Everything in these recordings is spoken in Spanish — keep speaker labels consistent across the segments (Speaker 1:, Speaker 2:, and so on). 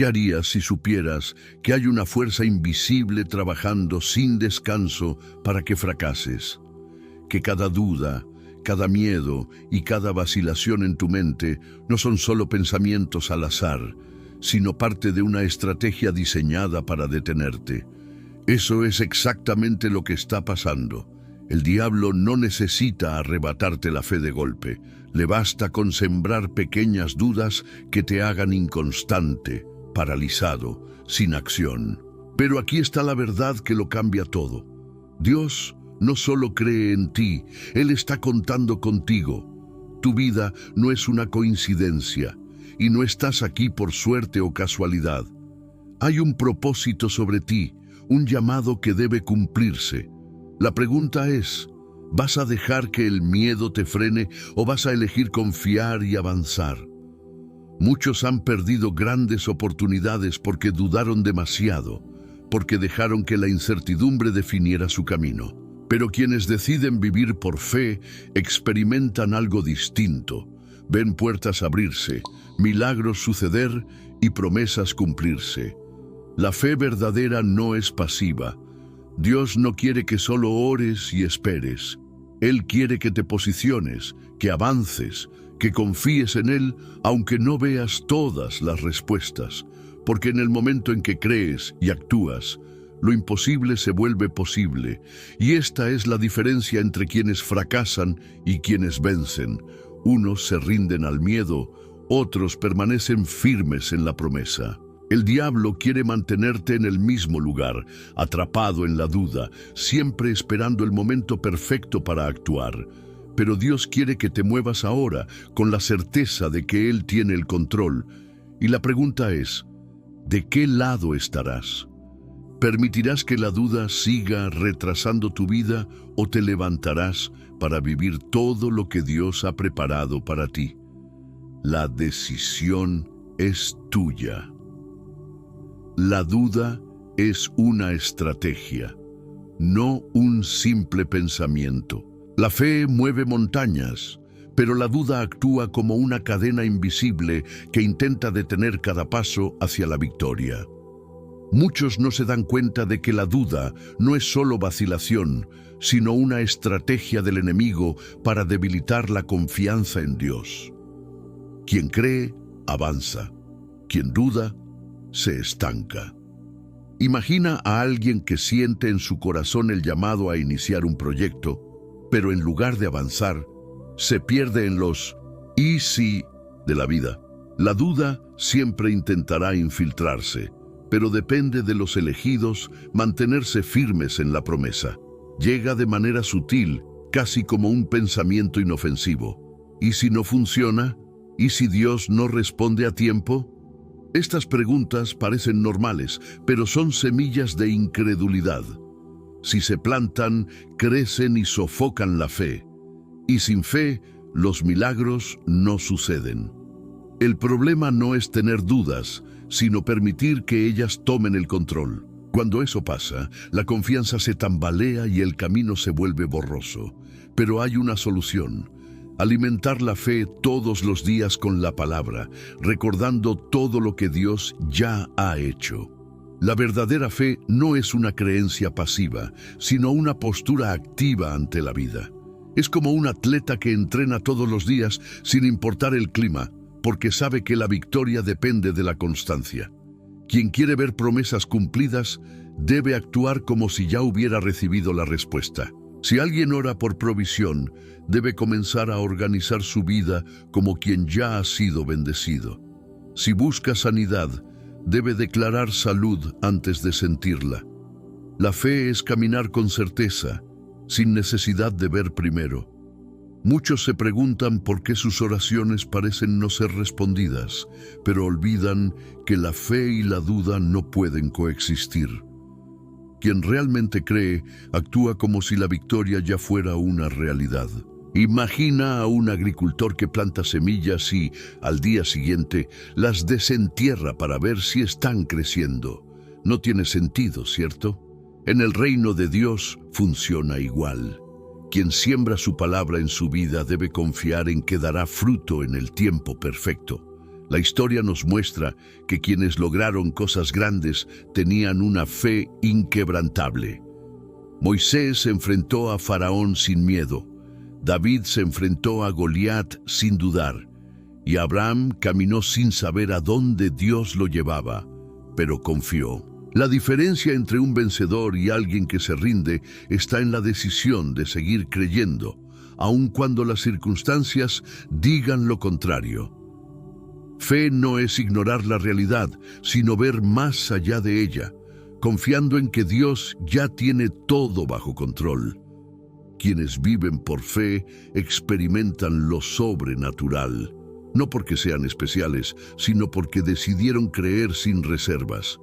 Speaker 1: ¿Qué harías si supieras que hay una fuerza invisible trabajando sin descanso para que fracases? Que cada duda, cada miedo y cada vacilación en tu mente no son solo pensamientos al azar, sino parte de una estrategia diseñada para detenerte. Eso es exactamente lo que está pasando. El diablo no necesita arrebatarte la fe de golpe. Le basta con sembrar pequeñas dudas que te hagan inconstante, paralizado, sin acción. Pero aquí está la verdad que lo cambia todo. Dios no solo cree en ti, Él está contando contigo. Tu vida no es una coincidencia y no estás aquí por suerte o casualidad. Hay un propósito sobre ti, un llamado que debe cumplirse. La pregunta es, ¿vas a dejar que el miedo te frene o vas a elegir confiar y avanzar? Muchos han perdido grandes oportunidades porque dudaron demasiado, porque dejaron que la incertidumbre definiera su camino. Pero quienes deciden vivir por fe experimentan algo distinto. Ven puertas abrirse, milagros suceder y promesas cumplirse. La fe verdadera no es pasiva. Dios no quiere que solo ores y esperes. Él quiere que te posiciones, que avances, que confíes en Él, aunque no veas todas las respuestas, porque en el momento en que crees y actúas, lo imposible se vuelve posible, y esta es la diferencia entre quienes fracasan y quienes vencen. Unos se rinden al miedo, otros permanecen firmes en la promesa. El diablo quiere mantenerte en el mismo lugar, atrapado en la duda, siempre esperando el momento perfecto para actuar. Pero Dios quiere que te muevas ahora, con la certeza de que Él tiene el control. Y la pregunta es, ¿de qué lado estarás? ¿Permitirás que la duda siga retrasando tu vida o te levantarás para vivir todo lo que Dios ha preparado para ti? La decisión es tuya. La duda es una estrategia, no un simple pensamiento. La fe mueve montañas, pero la duda actúa como una cadena invisible que intenta detener cada paso hacia la victoria. Muchos no se dan cuenta de que la duda no es solo vacilación, sino una estrategia del enemigo para debilitar la confianza en Dios. Quien cree, avanza. Quien duda, se estanca. Imagina a alguien que siente en su corazón el llamado a iniciar un proyecto, pero en lugar de avanzar, se pierde en los «y si» de la vida. La duda siempre intentará infiltrarse, pero depende de los elegidos mantenerse firmes en la promesa. Llega de manera sutil, casi como un pensamiento inofensivo. ¿Y si no funciona? ¿Y si Dios no responde a tiempo? Estas preguntas parecen normales, pero son semillas de incredulidad. Si se plantan, crecen y sofocan la fe. Y sin fe, los milagros no suceden. El problema no es tener dudas, sino permitir que ellas tomen el control. Cuando eso pasa, la confianza se tambalea y el camino se vuelve borroso. Pero hay una solución. Alimentar la fe todos los días con la palabra, recordando todo lo que Dios ya ha hecho. La verdadera fe no es una creencia pasiva, sino una postura activa ante la vida. Es como un atleta que entrena todos los días sin importar el clima, porque sabe que la victoria depende de la constancia. Quien quiere ver promesas cumplidas debe actuar como si ya hubiera recibido la respuesta. Si alguien ora por provisión, debe comenzar a organizar su vida como quien ya ha sido bendecido. Si busca sanidad, debe declarar salud antes de sentirla. La fe es caminar con certeza, sin necesidad de ver primero. Muchos se preguntan por qué sus oraciones parecen no ser respondidas, pero olvidan que la fe y la duda no pueden coexistir. Quien realmente cree, actúa como si la victoria ya fuera una realidad. Imagina a un agricultor que planta semillas y, al día siguiente, las desentierra para ver si están creciendo. No tiene sentido, ¿cierto? En el reino de Dios funciona igual. Quien siembra su palabra en su vida debe confiar en que dará fruto en el tiempo perfecto. La historia nos muestra que quienes lograron cosas grandes tenían una fe inquebrantable. Moisés se enfrentó a Faraón sin miedo. David se enfrentó a Goliat sin dudar. Y Abraham caminó sin saber a dónde Dios lo llevaba, pero confió. La diferencia entre un vencedor y alguien que se rinde está en la decisión de seguir creyendo, aun cuando las circunstancias digan lo contrario. Fe no es ignorar la realidad, sino ver más allá de ella, confiando en que Dios ya tiene todo bajo control. Quienes viven por fe experimentan lo sobrenatural, no porque sean especiales, sino porque decidieron creer sin reservas.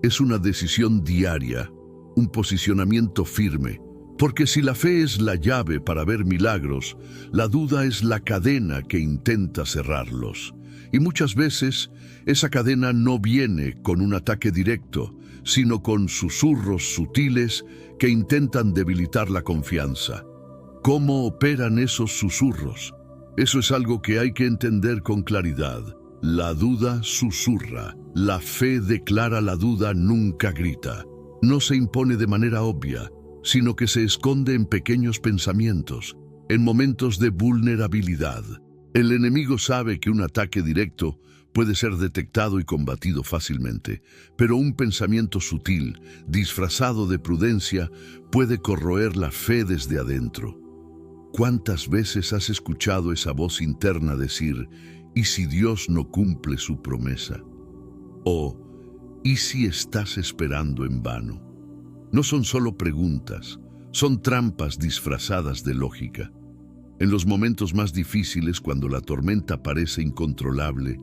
Speaker 1: Es una decisión diaria, un posicionamiento firme, porque si la fe es la llave para ver milagros, la duda es la cadena que intenta cerrarlos. Y muchas veces esa cadena no viene con un ataque directo, sino con susurros sutiles que intentan debilitar la confianza. ¿Cómo operan esos susurros? Eso es algo que hay que entender con claridad. La duda susurra, la fe declara, la duda nunca grita. No se impone de manera obvia, sino que se esconde en pequeños pensamientos, en momentos de vulnerabilidad. El enemigo sabe que un ataque directo puede ser detectado y combatido fácilmente, pero un pensamiento sutil, disfrazado de prudencia, puede corroer la fe desde adentro. ¿Cuántas veces has escuchado esa voz interna decir, ¿y si Dios no cumple su promesa? O, ¿y si estás esperando en vano? No son solo preguntas, son trampas disfrazadas de lógica. En los momentos más difíciles, cuando la tormenta parece incontrolable,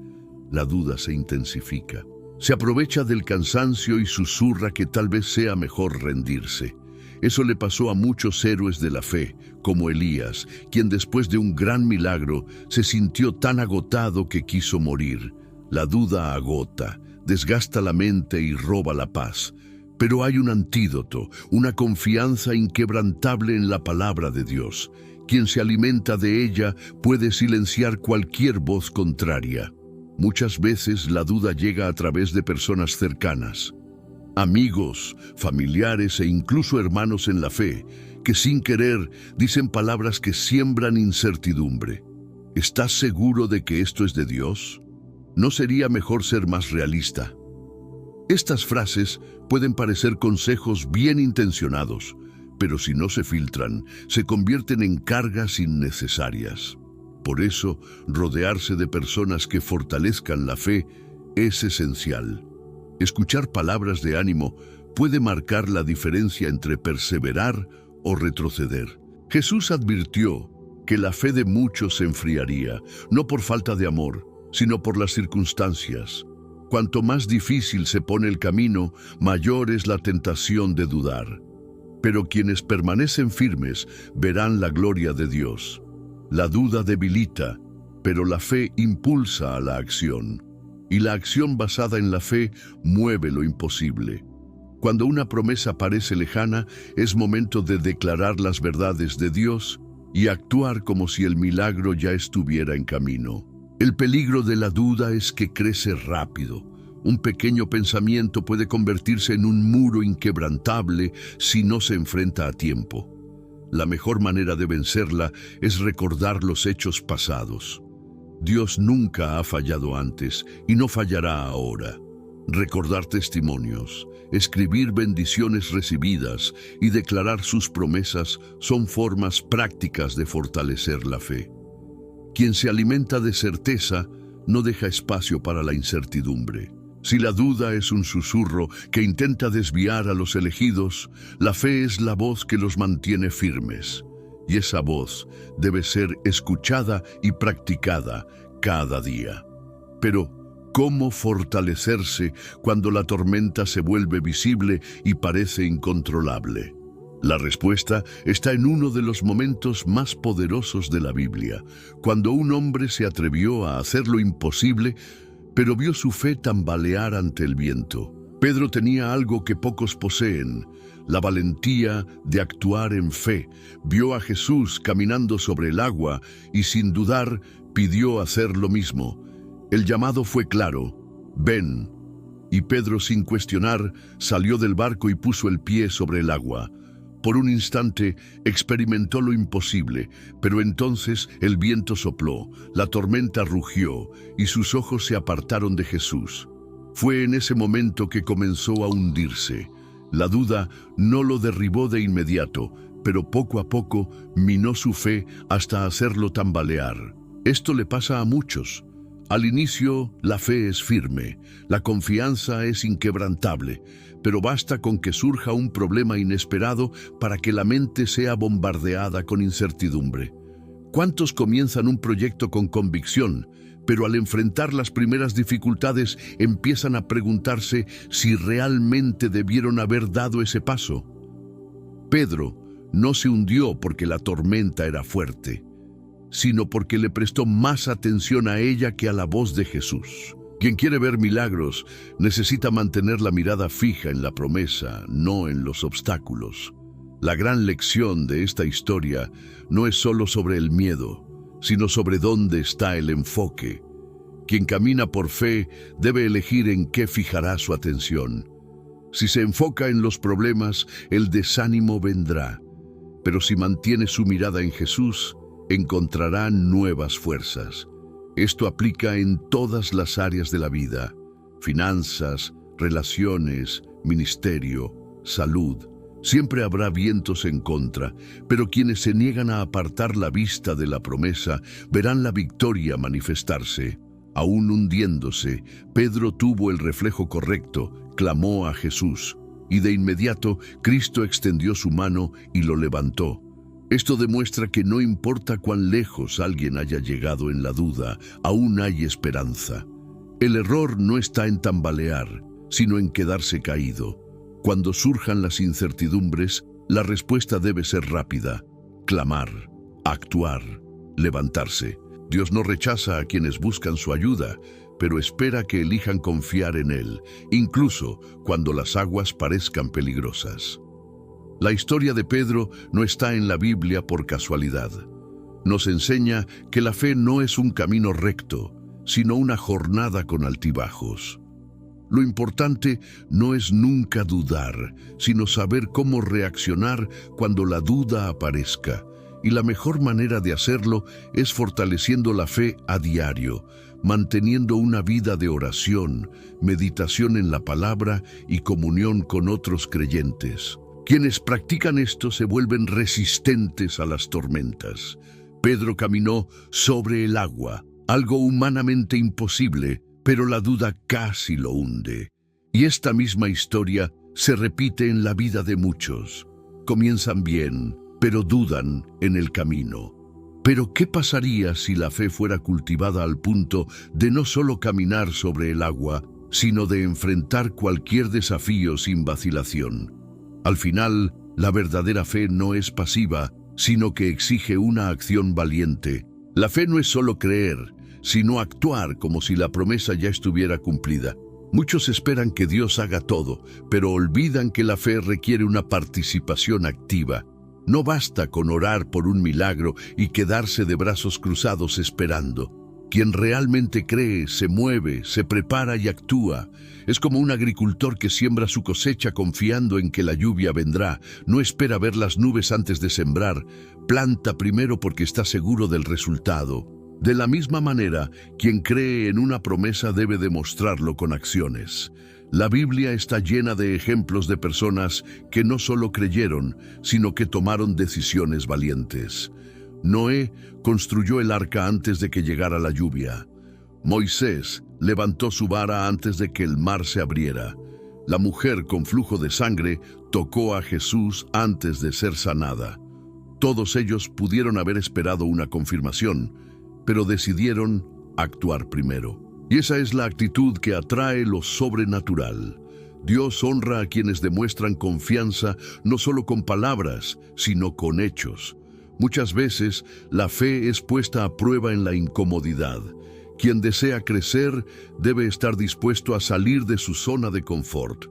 Speaker 1: la duda se intensifica. Se aprovecha del cansancio y susurra que tal vez sea mejor rendirse. Eso le pasó a muchos héroes de la fe, como Elías, quien después de un gran milagro se sintió tan agotado que quiso morir. La duda agota, desgasta la mente y roba la paz. Pero hay un antídoto, una confianza inquebrantable en la palabra de Dios. Quien se alimenta de ella puede silenciar cualquier voz contraria. Muchas veces la duda llega a través de personas cercanas. Amigos, familiares e incluso hermanos en la fe, que sin querer dicen palabras que siembran incertidumbre. ¿Estás seguro de que esto es de Dios? ¿No sería mejor ser más realista? Estas frases pueden parecer consejos bien intencionados, pero si no se filtran, se convierten en cargas innecesarias. Por eso, rodearse de personas que fortalezcan la fe es esencial. Escuchar palabras de ánimo puede marcar la diferencia entre perseverar o retroceder. Jesús advirtió que la fe de muchos se enfriaría, no por falta de amor, sino por las circunstancias. Cuanto más difícil se pone el camino, mayor es la tentación de dudar. Pero quienes permanecen firmes verán la gloria de Dios. La duda debilita, pero la fe impulsa a la acción. Y la acción basada en la fe mueve lo imposible. Cuando una promesa parece lejana, es momento de declarar las verdades de Dios y actuar como si el milagro ya estuviera en camino. El peligro de la duda es que crece rápido. Un pequeño pensamiento puede convertirse en un muro inquebrantable si no se enfrenta a tiempo. La mejor manera de vencerla es recordar los hechos pasados. Dios nunca ha fallado antes y no fallará ahora. Recordar testimonios, escribir bendiciones recibidas y declarar sus promesas son formas prácticas de fortalecer la fe. Quien se alimenta de certeza no deja espacio para la incertidumbre. Si la duda es un susurro que intenta desviar a los elegidos, la fe es la voz que los mantiene firmes. Y esa voz debe ser escuchada y practicada cada día. Pero, ¿cómo fortalecerse cuando la tormenta se vuelve visible y parece incontrolable? La respuesta está en uno de los momentos más poderosos de la Biblia, cuando un hombre se atrevió a hacer lo imposible, pero vio su fe tambalear ante el viento. Pedro tenía algo que pocos poseen: la valentía de actuar en fe. Vio a Jesús caminando sobre el agua y sin dudar pidió hacer lo mismo. El llamado fue claro: ven. Y Pedro, sin cuestionar, salió del barco y puso el pie sobre el agua. Por un instante experimentó lo imposible, pero entonces el viento sopló, la tormenta rugió y sus ojos se apartaron de Jesús. Fue en ese momento que comenzó a hundirse. La duda no lo derribó de inmediato, pero poco a poco minó su fe hasta hacerlo tambalear. Esto le pasa a muchos. Al inicio, la fe es firme, la confianza es inquebrantable, pero basta con que surja un problema inesperado para que la mente sea bombardeada con incertidumbre. ¿Cuántos comienzan un proyecto con convicción, pero al enfrentar las primeras dificultades empiezan a preguntarse si realmente debieron haber dado ese paso? Pedro no se hundió porque la tormenta era fuerte, sino porque le prestó más atención a ella que a la voz de Jesús. Quien quiere ver milagros necesita mantener la mirada fija en la promesa, no en los obstáculos. La gran lección de esta historia no es solo sobre el miedo, sino sobre dónde está el enfoque. Quien camina por fe debe elegir en qué fijará su atención. Si se enfoca en los problemas, el desánimo vendrá. Pero si mantiene su mirada en Jesús, encontrará nuevas fuerzas. Esto aplica en todas las áreas de la vida: finanzas, relaciones, ministerio, salud. Siempre habrá vientos en contra, pero quienes se niegan a apartar la vista de la promesa verán la victoria manifestarse. Aún hundiéndose, Pedro tuvo el reflejo correcto, clamó a Jesús, y de inmediato Cristo extendió su mano y lo levantó. Esto demuestra que no importa cuán lejos alguien haya llegado en la duda, aún hay esperanza. El error no está en tambalear, sino en quedarse caído. Cuando surjan las incertidumbres, la respuesta debe ser rápida: clamar, actuar, levantarse. Dios no rechaza a quienes buscan su ayuda, pero espera que elijan confiar en Él, incluso cuando las aguas parezcan peligrosas. La historia de Pedro no está en la Biblia por casualidad. Nos enseña que la fe no es un camino recto, sino una jornada con altibajos. Lo importante no es nunca dudar, sino saber cómo reaccionar cuando la duda aparezca. Y la mejor manera de hacerlo es fortaleciendo la fe a diario, manteniendo una vida de oración, meditación en la palabra y comunión con otros creyentes. Quienes practican esto se vuelven resistentes a las tormentas. Pedro caminó sobre el agua, algo humanamente imposible, pero la duda casi lo hunde. Y esta misma historia se repite en la vida de muchos. Comienzan bien, pero dudan en el camino. Pero ¿qué pasaría si la fe fuera cultivada al punto de no solo caminar sobre el agua, sino de enfrentar cualquier desafío sin vacilación? Al final, la verdadera fe no es pasiva, sino que exige una acción valiente. La fe no es solo creer, sino actuar como si la promesa ya estuviera cumplida. Muchos esperan que Dios haga todo, pero olvidan que la fe requiere una participación activa. No basta con orar por un milagro y quedarse de brazos cruzados esperando. Quien realmente cree, se mueve, se prepara y actúa. Es como un agricultor que siembra su cosecha confiando en que la lluvia vendrá. No espera ver las nubes antes de sembrar. Planta primero porque está seguro del resultado. De la misma manera, quien cree en una promesa debe demostrarlo con acciones. La Biblia está llena de ejemplos de personas que no solo creyeron, sino que tomaron decisiones valientes. Noé construyó el arca antes de que llegara la lluvia. Moisés levantó su vara antes de que el mar se abriera. La mujer con flujo de sangre tocó a Jesús antes de ser sanada. Todos ellos pudieron haber esperado una confirmación, pero decidieron actuar primero. Y esa es la actitud que atrae lo sobrenatural. Dios honra a quienes demuestran confianza no solo con palabras, sino con hechos. Muchas veces la fe es puesta a prueba en la incomodidad. Quien desea crecer debe estar dispuesto a salir de su zona de confort.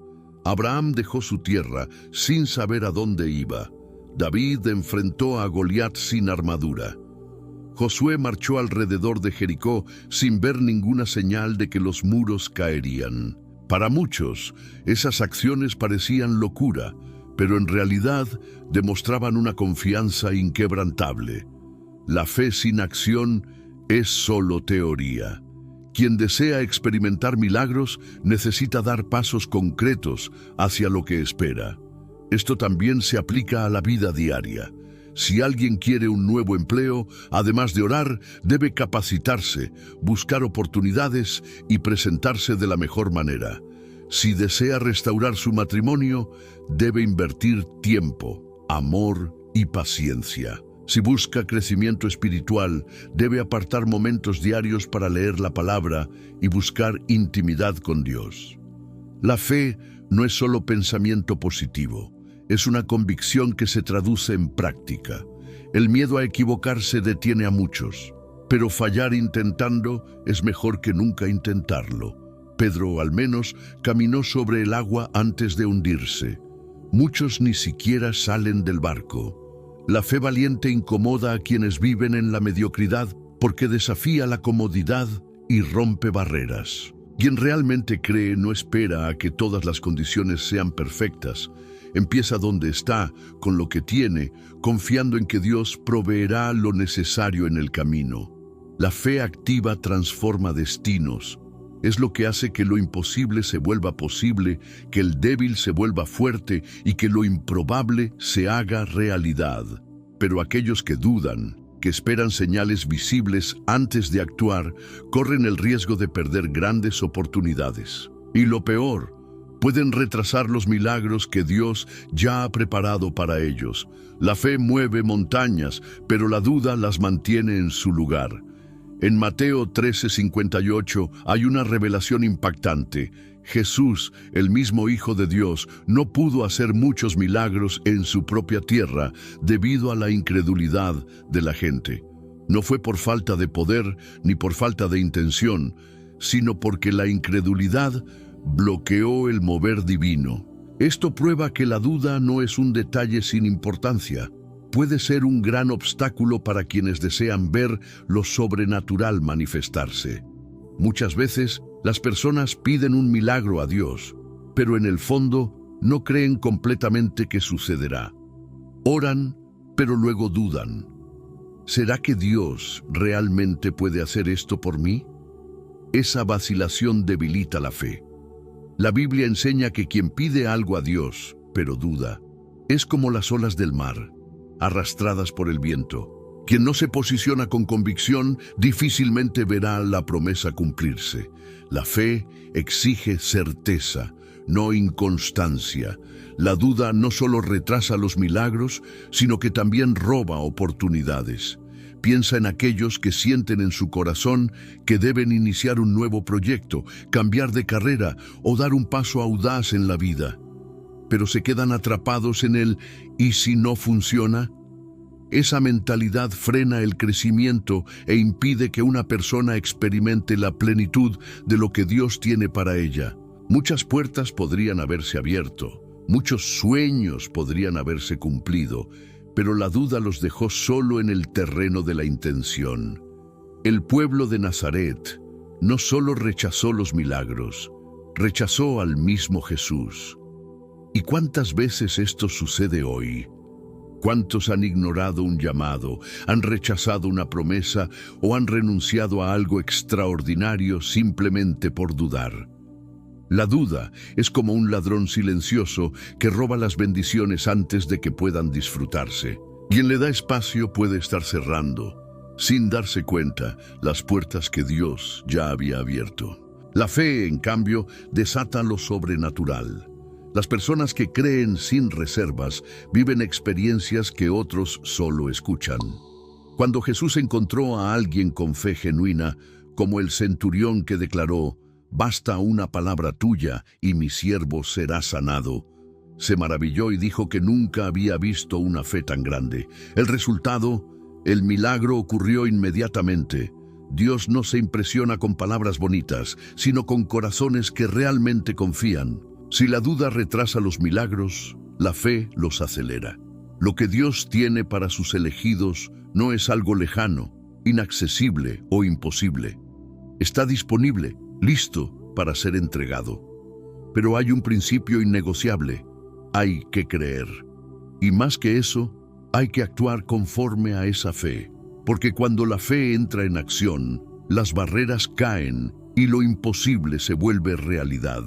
Speaker 1: Abraham dejó su tierra sin saber a dónde iba. David enfrentó a Goliat sin armadura. Josué marchó alrededor de Jericó sin ver ninguna señal de que los muros caerían. Para muchos, esas acciones parecían locura, pero en realidad demostraban una confianza inquebrantable. La fe sin acción es solo teoría. Quien desea experimentar milagros necesita dar pasos concretos hacia lo que espera. Esto también se aplica a la vida diaria. Si alguien quiere un nuevo empleo, además de orar, debe capacitarse, buscar oportunidades y presentarse de la mejor manera. Si desea restaurar su matrimonio, debe invertir tiempo, amor y paciencia. Si busca crecimiento espiritual, debe apartar momentos diarios para leer la palabra y buscar intimidad con Dios. La fe no es solo pensamiento positivo, es una convicción que se traduce en práctica. El miedo a equivocarse detiene a muchos, pero fallar intentando es mejor que nunca intentarlo. Pedro, al menos, caminó sobre el agua antes de hundirse. Muchos ni siquiera salen del barco. La fe valiente incomoda a quienes viven en la mediocridad porque desafía la comodidad y rompe barreras. Quien realmente cree no espera a que todas las condiciones sean perfectas. Empieza donde está, con lo que tiene, confiando en que Dios proveerá lo necesario en el camino. La fe activa transforma destinos. Es lo que hace que lo imposible se vuelva posible, que el débil se vuelva fuerte y que lo improbable se haga realidad. Pero aquellos que dudan, que esperan señales visibles antes de actuar, corren el riesgo de perder grandes oportunidades. Y lo peor, pueden retrasar los milagros que Dios ya ha preparado para ellos. La fe mueve montañas, pero la duda las mantiene en su lugar. En Mateo 13:58 hay una revelación impactante. Jesús, el mismo Hijo de Dios, no pudo hacer muchos milagros en su propia tierra debido a la incredulidad de la gente. No fue por falta de poder ni por falta de intención, sino porque la incredulidad bloqueó el mover divino. Esto prueba que la duda no es un detalle sin importancia. Puede ser un gran obstáculo para quienes desean ver lo sobrenatural manifestarse. Muchas veces, las personas piden un milagro a Dios, pero en el fondo no creen completamente que sucederá. Oran, pero luego dudan. ¿Será que Dios realmente puede hacer esto por mí? Esa vacilación debilita la fe. La Biblia enseña que quien pide algo a Dios, pero duda, es como las olas del mar, arrastradas por el viento. Quien no se posiciona con convicción difícilmente verá la promesa cumplirse. La fe exige certeza, no inconstancia. La duda no solo retrasa los milagros, sino que también roba oportunidades. Piensa en aquellos que sienten en su corazón que deben iniciar un nuevo proyecto, cambiar de carrera o dar un paso audaz en la vida. Pero se quedan atrapados en el ¿y si no funciona? Esa mentalidad frena el crecimiento e impide que una persona experimente la plenitud de lo que Dios tiene para ella. Muchas puertas podrían haberse abierto, muchos sueños podrían haberse cumplido, pero la duda los dejó solo en el terreno de la intención. El pueblo de Nazaret no solo rechazó los milagros, rechazó al mismo Jesús. ¿Y cuántas veces esto sucede hoy? ¿Cuántos han ignorado un llamado, han rechazado una promesa o han renunciado a algo extraordinario simplemente por dudar? La duda es como un ladrón silencioso que roba las bendiciones antes de que puedan disfrutarse. Quien le da espacio puede estar cerrando, sin darse cuenta, las puertas que Dios ya había abierto. La fe, en cambio, desata lo sobrenatural. Las personas que creen sin reservas viven experiencias que otros solo escuchan. Cuando Jesús encontró a alguien con fe genuina, como el centurión que declaró, «Basta una palabra tuya y mi siervo será sanado», se maravilló y dijo que nunca había visto una fe tan grande. El resultado, el milagro ocurrió inmediatamente. Dios no se impresiona con palabras bonitas, sino con corazones que realmente confían. Si la duda retrasa los milagros, la fe los acelera. Lo que Dios tiene para sus elegidos no es algo lejano, inaccesible o imposible. Está disponible, listo para ser entregado. Pero hay un principio innegociable: hay que creer. Y más que eso, hay que actuar conforme a esa fe. Porque cuando la fe entra en acción, las barreras caen y lo imposible se vuelve realidad.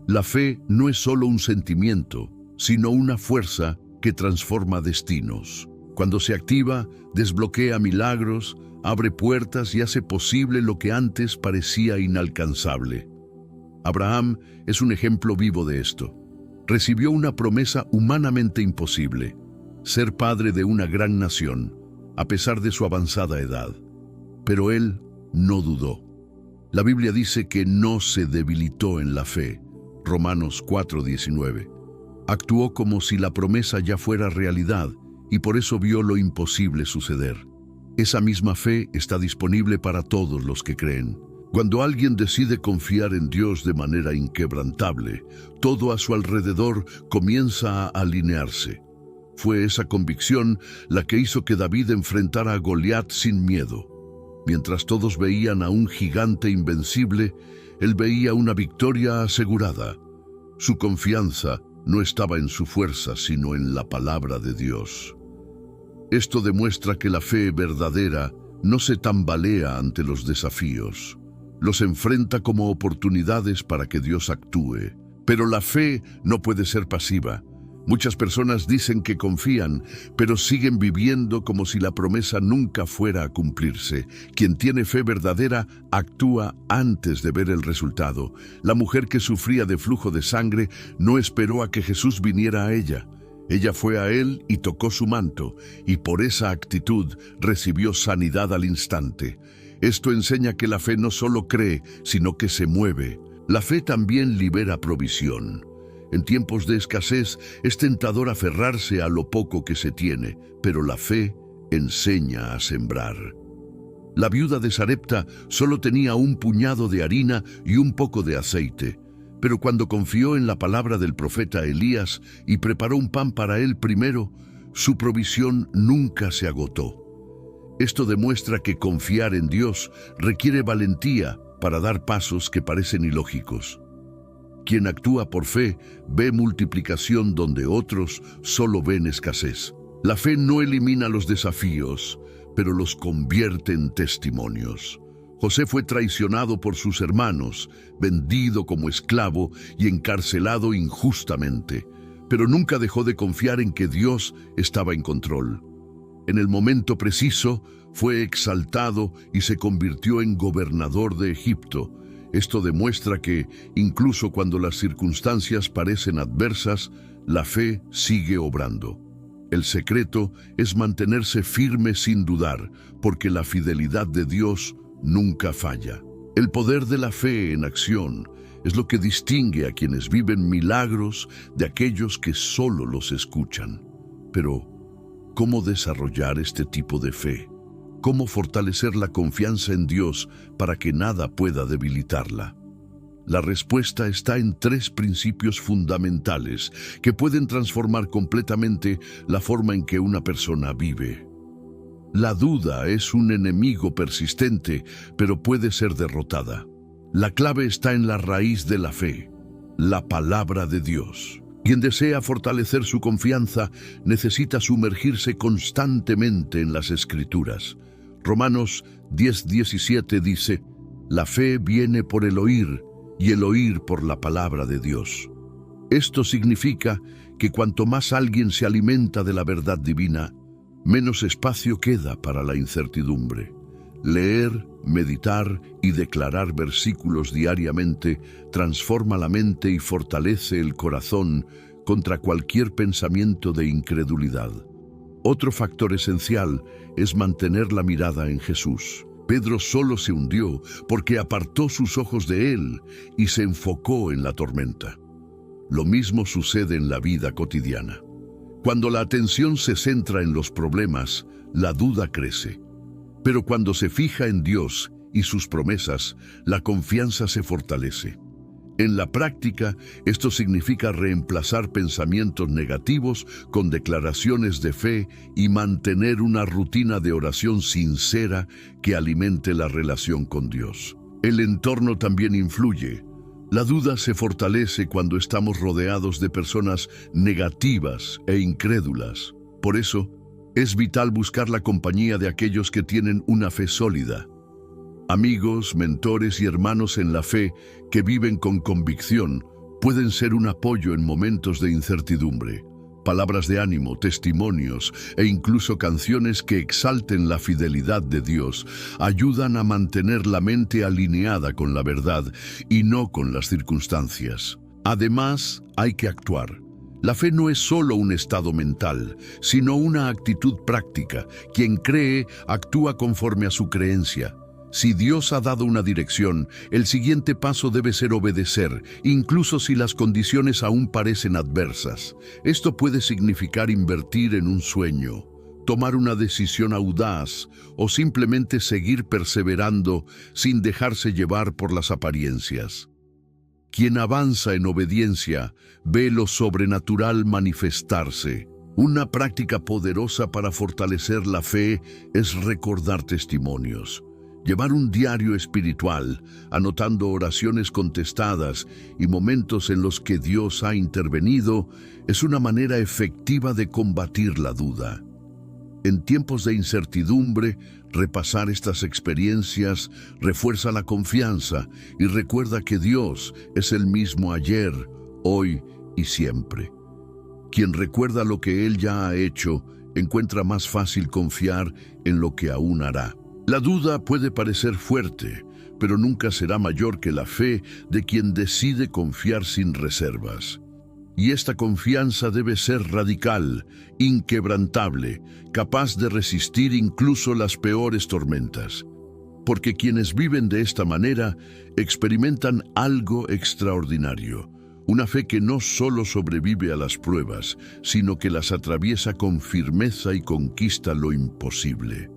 Speaker 1: La fe no es solo un sentimiento, sino una fuerza que transforma destinos. Cuando se activa, desbloquea milagros, abre puertas y hace posible lo que antes parecía inalcanzable. Abraham es un ejemplo vivo de esto. Recibió una promesa humanamente imposible: ser padre de una gran nación, a pesar de su avanzada edad. Pero él no dudó. La Biblia dice que no se debilitó en la fe. Romanos 4:19. Actuó como si la promesa ya fuera realidad y por eso vio lo imposible suceder. Esa misma fe está disponible para todos los que creen. Cuando alguien decide confiar en Dios de manera inquebrantable, todo a su alrededor comienza a alinearse. Fue esa convicción la que hizo que David enfrentara a Goliat sin miedo. Mientras todos veían a un gigante invencible, él veía una victoria asegurada. Su confianza no estaba en su fuerza, sino en la palabra de Dios. Esto demuestra que la fe verdadera no se tambalea ante los desafíos. Los enfrenta como oportunidades para que Dios actúe. Pero la fe no puede ser pasiva. Muchas personas dicen que confían, pero siguen viviendo como si la promesa nunca fuera a cumplirse. Quien tiene fe verdadera actúa antes de ver el resultado. La mujer que sufría de flujo de sangre no esperó a que Jesús viniera a ella. Ella fue a él y tocó su manto, y por esa actitud recibió sanidad al instante. Esto enseña que la fe no solo cree, sino que se mueve. La fe también libera provisión. En tiempos de escasez es tentador aferrarse a lo poco que se tiene, pero la fe enseña a sembrar. La viuda de Sarepta solo tenía un puñado de harina y un poco de aceite, pero cuando confió en la palabra del profeta Elías y preparó un pan para él primero, su provisión nunca se agotó. Esto demuestra que confiar en Dios requiere valentía para dar pasos que parecen ilógicos. Quien actúa por fe ve multiplicación donde otros solo ven escasez. La fe no elimina los desafíos, pero los convierte en testimonios. José fue traicionado por sus hermanos, vendido como esclavo y encarcelado injustamente, pero nunca dejó de confiar en que Dios estaba en control. En el momento preciso, fue exaltado y se convirtió en gobernador de Egipto. Esto demuestra que, incluso cuando las circunstancias parecen adversas, la fe sigue obrando. El secreto es mantenerse firme sin dudar, porque la fidelidad de Dios nunca falla. El poder de la fe en acción es lo que distingue a quienes viven milagros de aquellos que solo los escuchan. Pero, ¿cómo desarrollar este tipo de fe? ¿Cómo fortalecer la confianza en Dios para que nada pueda debilitarla? La respuesta está en 3 principios fundamentales que pueden transformar completamente la forma en que una persona vive. La duda es un enemigo persistente, pero puede ser derrotada. La clave está en la raíz de la fe, la palabra de Dios. Quien desea fortalecer su confianza necesita sumergirse constantemente en las Escrituras. Romanos 10:17 dice: la fe viene por el oír y el oír por la palabra de Dios. Esto significa que cuanto más alguien se alimenta de la verdad divina, menos espacio queda para la incertidumbre. Leer, meditar y declarar versículos diariamente transforma la mente y fortalece el corazón contra cualquier pensamiento de incredulidad. Otro factor esencial es mantener la mirada en Jesús. Pedro solo se hundió porque apartó sus ojos de él y se enfocó en la tormenta. Lo mismo sucede en la vida cotidiana. Cuando la atención se centra en los problemas, la duda crece. Pero cuando se fija en Dios y sus promesas, la confianza se fortalece. En la práctica, esto significa reemplazar pensamientos negativos con declaraciones de fe y mantener una rutina de oración sincera que alimente la relación con Dios. El entorno también influye. La duda se fortalece cuando estamos rodeados de personas negativas e incrédulas. Por eso, es vital buscar la compañía de aquellos que tienen una fe sólida. Amigos, mentores y hermanos en la fe que viven con convicción pueden ser un apoyo en momentos de incertidumbre. Palabras de ánimo, testimonios e incluso canciones que exalten la fidelidad de Dios ayudan a mantener la mente alineada con la verdad y no con las circunstancias. Además, hay que actuar. La fe no es solo un estado mental, sino una actitud práctica. Quien cree, actúa conforme a su creencia. Si Dios ha dado una dirección, el siguiente paso debe ser obedecer, incluso si las condiciones aún parecen adversas. Esto puede significar invertir en un sueño, tomar una decisión audaz o simplemente seguir perseverando sin dejarse llevar por las apariencias. Quien avanza en obediencia ve lo sobrenatural manifestarse. Una práctica poderosa para fortalecer la fe es recordar testimonios. Llevar un diario espiritual, anotando oraciones contestadas y momentos en los que Dios ha intervenido, es una manera efectiva de combatir la duda. En tiempos de incertidumbre, repasar estas experiencias refuerza la confianza y recuerda que Dios es el mismo ayer, hoy y siempre. Quien recuerda lo que Él ya ha hecho, encuentra más fácil confiar en lo que aún hará. La duda puede parecer fuerte, pero nunca será mayor que la fe de quien decide confiar sin reservas. Y esta confianza debe ser radical, inquebrantable, capaz de resistir incluso las peores tormentas. Porque quienes viven de esta manera experimentan algo extraordinario, una fe que no solo sobrevive a las pruebas, sino que las atraviesa con firmeza y conquista lo imposible.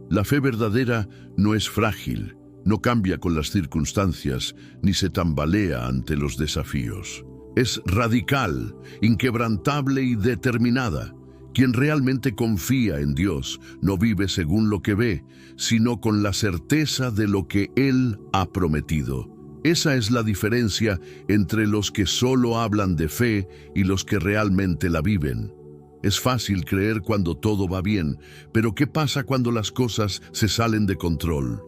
Speaker 1: La fe verdadera no es frágil, no cambia con las circunstancias, ni se tambalea ante los desafíos. Es radical, inquebrantable y determinada. Quien realmente confía en Dios no vive según lo que ve, sino con la certeza de lo que Él ha prometido. Esa es la diferencia entre los que solo hablan de fe y los que realmente la viven. Es fácil creer cuando todo va bien, pero ¿qué pasa cuando las cosas se salen de control?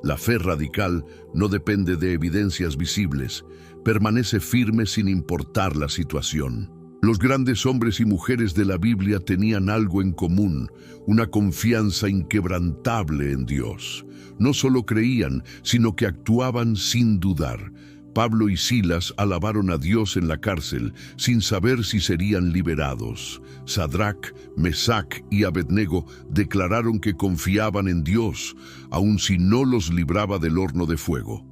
Speaker 1: La fe radical no depende de evidencias visibles, permanece firme sin importar la situación. Los grandes hombres y mujeres de la Biblia tenían algo en común, una confianza inquebrantable en Dios. No solo creían, sino que actuaban sin dudar. Pablo y Silas alabaron a Dios en la cárcel sin saber si serían liberados. Sadrac, Mesac y Abednego declararon que confiaban en Dios, aun si no los libraba del horno de fuego.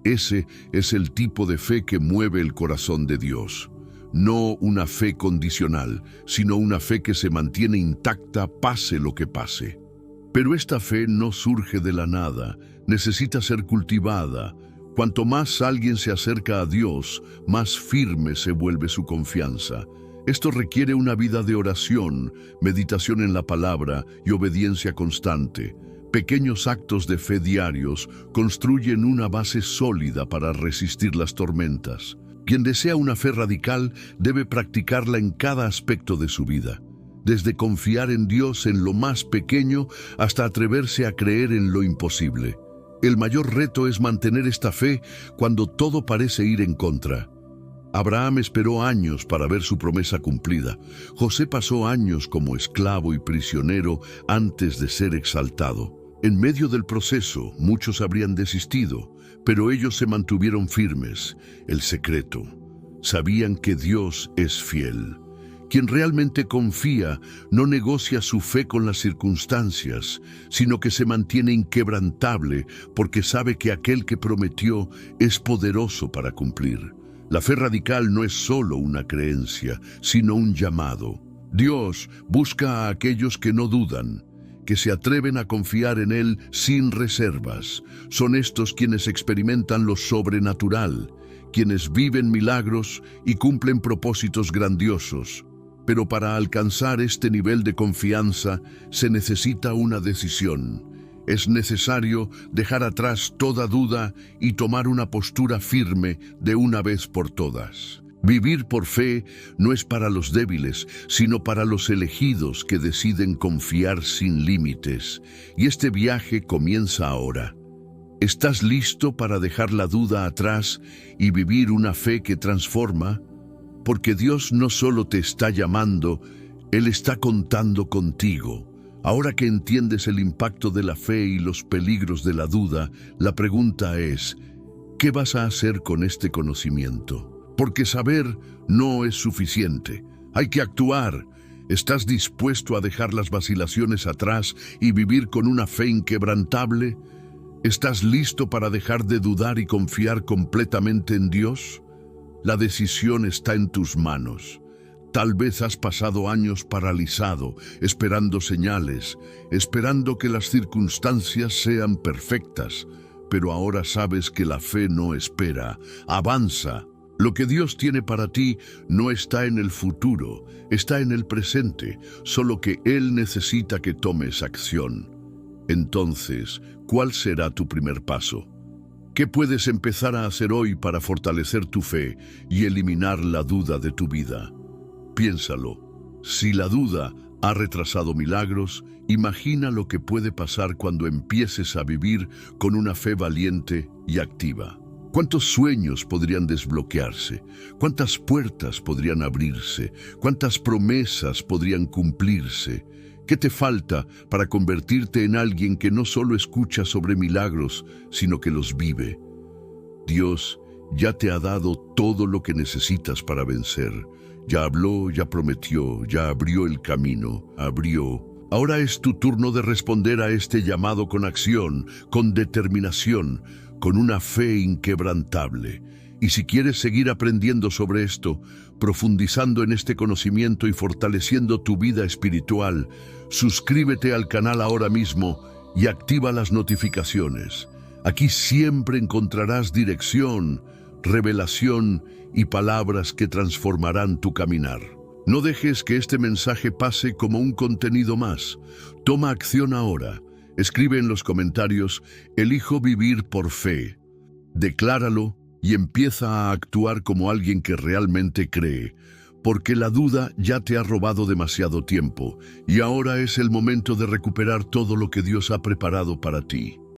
Speaker 1: Ese es el tipo de fe que mueve el corazón de Dios. No una fe condicional, sino una fe que se mantiene intacta pase lo que pase. Pero esta fe no surge de la nada, necesita ser cultivada. Cuanto más alguien se acerca a Dios, más firme se vuelve su confianza. Esto requiere una vida de oración, meditación en la palabra y obediencia constante. Pequeños actos de fe diarios construyen una base sólida para resistir las tormentas. Quien desea una fe radical debe practicarla en cada aspecto de su vida, desde confiar en Dios en lo más pequeño hasta atreverse a creer en lo imposible. El mayor reto es mantener esta fe cuando todo parece ir en contra. Abraham esperó años para ver su promesa cumplida. José pasó años como esclavo y prisionero antes de ser exaltado. En medio del proceso, muchos habrían desistido, pero ellos se mantuvieron firmes. El secreto: sabían que Dios es fiel. Quien realmente confía no negocia su fe con las circunstancias, sino que se mantiene inquebrantable porque sabe que aquel que prometió es poderoso para cumplir. La fe radical no es solo una creencia, sino un llamado. Dios busca a aquellos que no dudan, que se atreven a confiar en Él sin reservas. Son estos quienes experimentan lo sobrenatural, quienes viven milagros y cumplen propósitos grandiosos. Pero para alcanzar este nivel de confianza se necesita una decisión. Es necesario dejar atrás toda duda y tomar una postura firme de una vez por todas. Vivir por fe no es para los débiles, sino para los elegidos que deciden confiar sin límites. Y este viaje comienza ahora. ¿Estás listo para dejar la duda atrás y vivir una fe que transforma? Porque Dios no solo te está llamando, Él está contando contigo. Ahora que entiendes el impacto de la fe y los peligros de la duda, la pregunta es, ¿qué vas a hacer con este conocimiento? Porque saber no es suficiente. Hay que actuar. ¿Estás dispuesto a dejar las vacilaciones atrás y vivir con una fe inquebrantable? ¿Estás listo para dejar de dudar y confiar completamente en Dios? La decisión está en tus manos. Tal vez has pasado años paralizado, esperando señales, esperando que las circunstancias sean perfectas, pero ahora sabes que la fe no espera, avanza. Lo que Dios tiene para ti no está en el futuro, está en el presente, solo que Él necesita que tomes acción. Entonces, ¿cuál será tu primer paso? ¿Qué puedes empezar a hacer hoy para fortalecer tu fe y eliminar la duda de tu vida? Piénsalo. Si la duda ha retrasado milagros, imagina lo que puede pasar cuando empieces a vivir con una fe valiente y activa. ¿Cuántos sueños podrían desbloquearse? ¿Cuántas puertas podrían abrirse? ¿Cuántas promesas podrían cumplirse? ¿Qué te falta para convertirte en alguien que no solo escucha sobre milagros, sino que los vive? Dios ya te ha dado todo lo que necesitas para vencer. Ya habló, ya prometió, ya abrió el camino, abrió. Ahora es tu turno de responder a este llamado con acción, con determinación, con una fe inquebrantable. Y si quieres seguir aprendiendo sobre esto, profundizando en este conocimiento y fortaleciendo tu vida espiritual, suscríbete al canal ahora mismo y activa las notificaciones. Aquí siempre encontrarás dirección, revelación y palabras que transformarán tu caminar. No dejes que este mensaje pase como un contenido más. Toma acción ahora. Escribe en los comentarios, elijo vivir por fe. Decláralo y empieza a actuar como alguien que realmente cree, porque la duda ya te ha robado demasiado tiempo y ahora es el momento de recuperar todo lo que Dios ha preparado para ti.